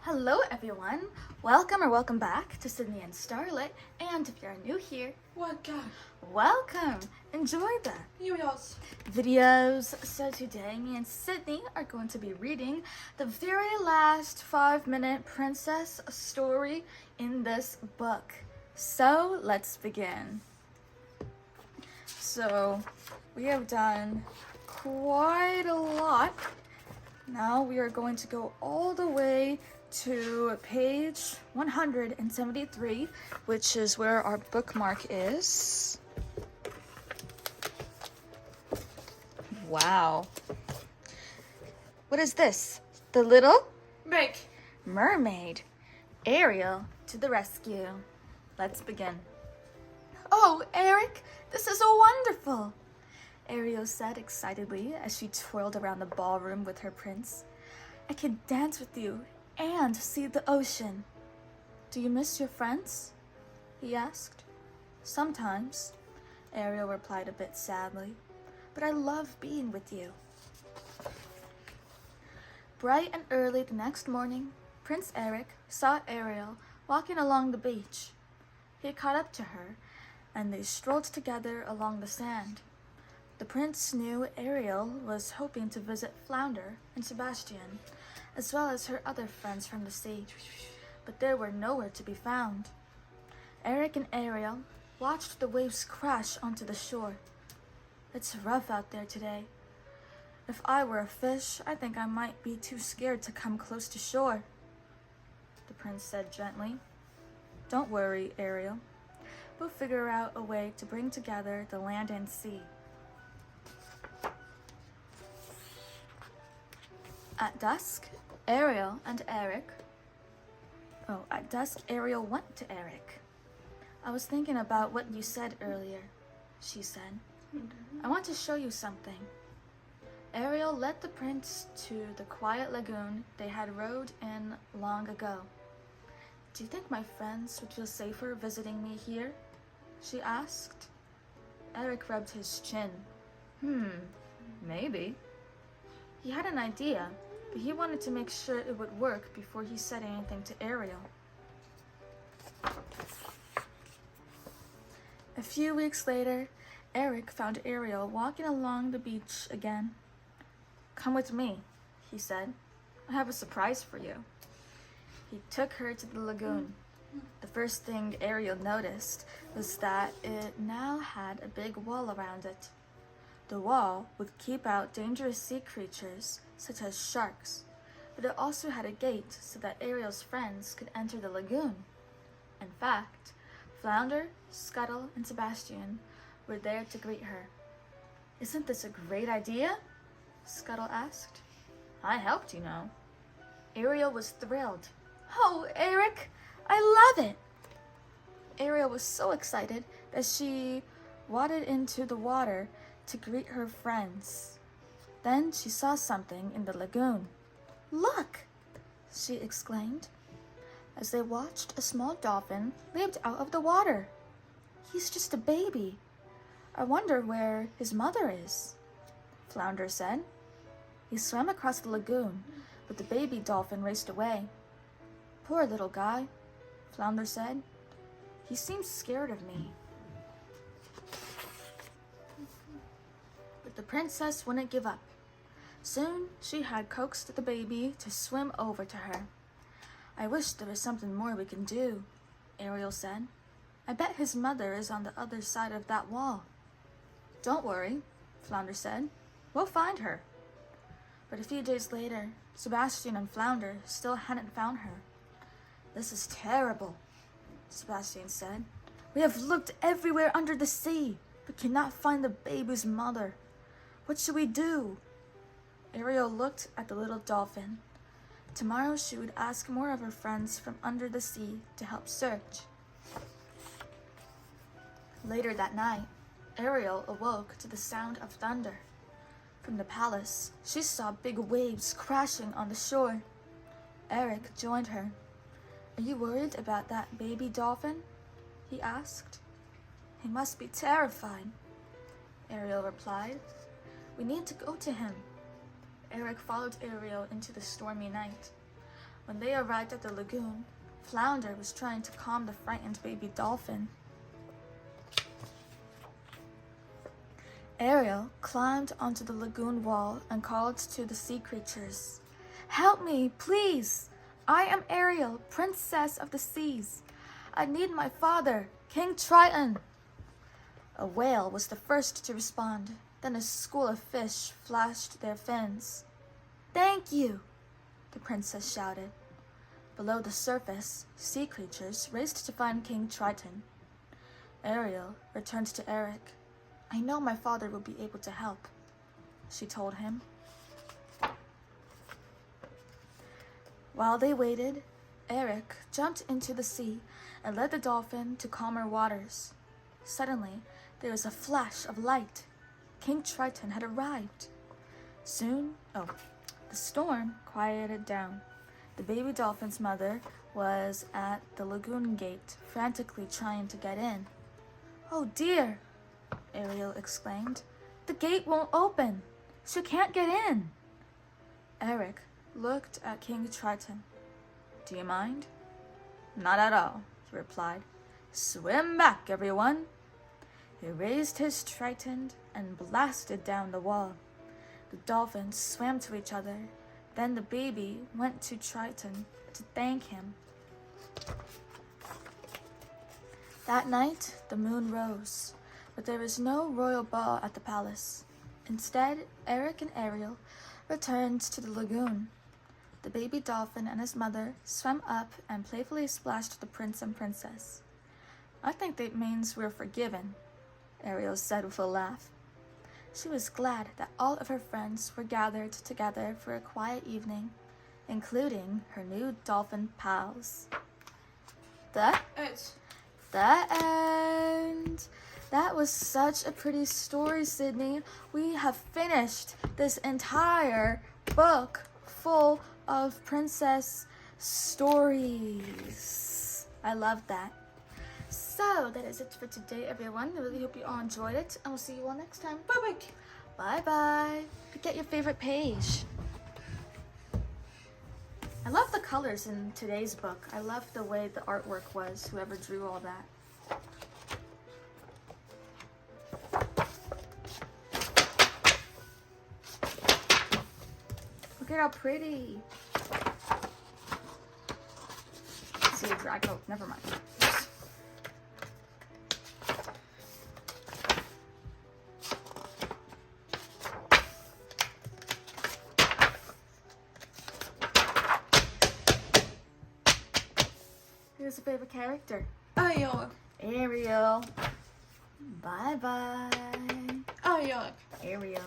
Hello everyone, welcome back to Sydney and Starlet, and if you're new here, welcome, enjoy the videos. So today me and Sydney are going to be reading the very last 5-minute princess story in this book. So let's begin. So we have done quite a lot. Now we are going to go all the way to page 173, which is where our bookmark is. Wow. What is this? The little mermaid. Ariel to the rescue. Let's begin. Oh, Eric, this is so wonderful, Ariel said excitedly as she twirled around the ballroom with her prince. I can dance with you and see the ocean. Do you miss your friends? He asked. Sometimes, Ariel replied a bit sadly, but I love being with you. Bright and early the next morning, Prince Eric saw Ariel walking along the beach. He caught up to her, and they strolled together along the sand. The prince knew Ariel was hoping to visit Flounder and Sebastian, as well as her other friends from the sea, but they were nowhere to be found. Eric and Ariel watched the waves crash onto the shore. It's rough out there today. If I were a fish, I think I might be too scared to come close to shore, the prince said gently. Don't worry, Ariel. We'll figure out a way to bring together the land and sea. At dusk, Ariel went to Eric. I was thinking about what you said earlier, she said. I want to show you something. Ariel led the prince to the quiet lagoon they had rowed in long ago. Do you think my friends would feel safer visiting me here? She asked. Eric rubbed his chin. Maybe. He had an idea, but he wanted to make sure it would work before he said anything to Ariel. A few weeks later, Eric found Ariel walking along the beach again. Come with me, he said. I have a surprise for you. He took her to the lagoon. The first thing Ariel noticed was that it now had a big wall around it. The wall would keep out dangerous sea creatures, such as sharks, but it also had a gate so that Ariel's friends could enter the lagoon. In fact, Flounder, Scuttle, and Sebastian were there to greet her. Isn't this a great idea? Scuttle asked. I helped, you know. Ariel was thrilled. Oh, Eric, I love it! Ariel was so excited that she waded into the water to greet her friends. Then she saw something in the lagoon. Look! She exclaimed. As they watched, a small dolphin leaped out of the water. He's just a baby. I wonder where his mother is, Flounder said. He swam across the lagoon, but the baby dolphin raced away. Poor little guy, Flounder said. He seems scared of me. But the princess wouldn't give up. Soon she had coaxed the baby to swim over to her. I wish there was something more we can do, Ariel said. I bet his mother is on the other side of that wall. Don't worry, Flounder said. We'll find her. But a few days later, Sebastian and Flounder still hadn't found her. This is terrible, Sebastian said. We have looked everywhere under the sea, but cannot find the baby's mother. What should we do? Ariel looked at the little dolphin. Tomorrow she would ask more of her friends from under the sea to help search. Later that night, Ariel awoke to the sound of thunder. From the palace, she saw big waves crashing on the shore. Eric joined her. Are you worried about that baby dolphin? He asked. He must be terrified, Ariel replied. We need to go to him. Eric followed Ariel into the stormy night. When they arrived at the lagoon, Flounder was trying to calm the frightened baby dolphin. Ariel climbed onto the lagoon wall and called to the sea creatures. "Help me, please! I am Ariel, princess of the seas. I need my father, King Triton." A whale was the first to respond. Then a school of fish flashed their fins. "Thank you," the princess shouted. Below the surface, sea creatures raced to find King Triton. Ariel returned to Eric. "I know my father will be able to help," she told him. While they waited, Eric jumped into the sea and led the dolphin to calmer waters. Suddenly, there was a flash of light. King Triton had arrived. Soon, the storm quieted down. The baby dolphin's mother was at the lagoon gate, frantically trying to get in. "Oh dear," Ariel exclaimed. "The gate won't open. She can't get in." Eric looked at King Triton. "Do you mind?" "Not at all," he replied. "Swim back, everyone." He raised his Triton and blasted down the wall. The dolphins swam to each other. Then the baby went to Triton to thank him. That night, the moon rose, but there was no royal ball at the palace. Instead, Eric and Ariel returned to the lagoon. The baby dolphin and his mother swam up and playfully splashed the prince and princess. "I think that means we're forgiven," Ariel said with a laugh. She was glad that all of her friends were gathered together for a quiet evening, including her new dolphin pals. The end. That was such a pretty story, Sydney. We have finished this entire book full of princess stories. I love that. So that is it for today, everyone. I really hope you all enjoyed it, and we'll see you all next time. Bye-bye. Bye-bye. Get your favorite page. I love the colors in today's book. I love the way the artwork was, whoever drew all that. Look at how pretty. See a drag. Oh, never mind. Who's your favorite character? Ariel. Ariel. Bye-bye. Ariel. Ariel.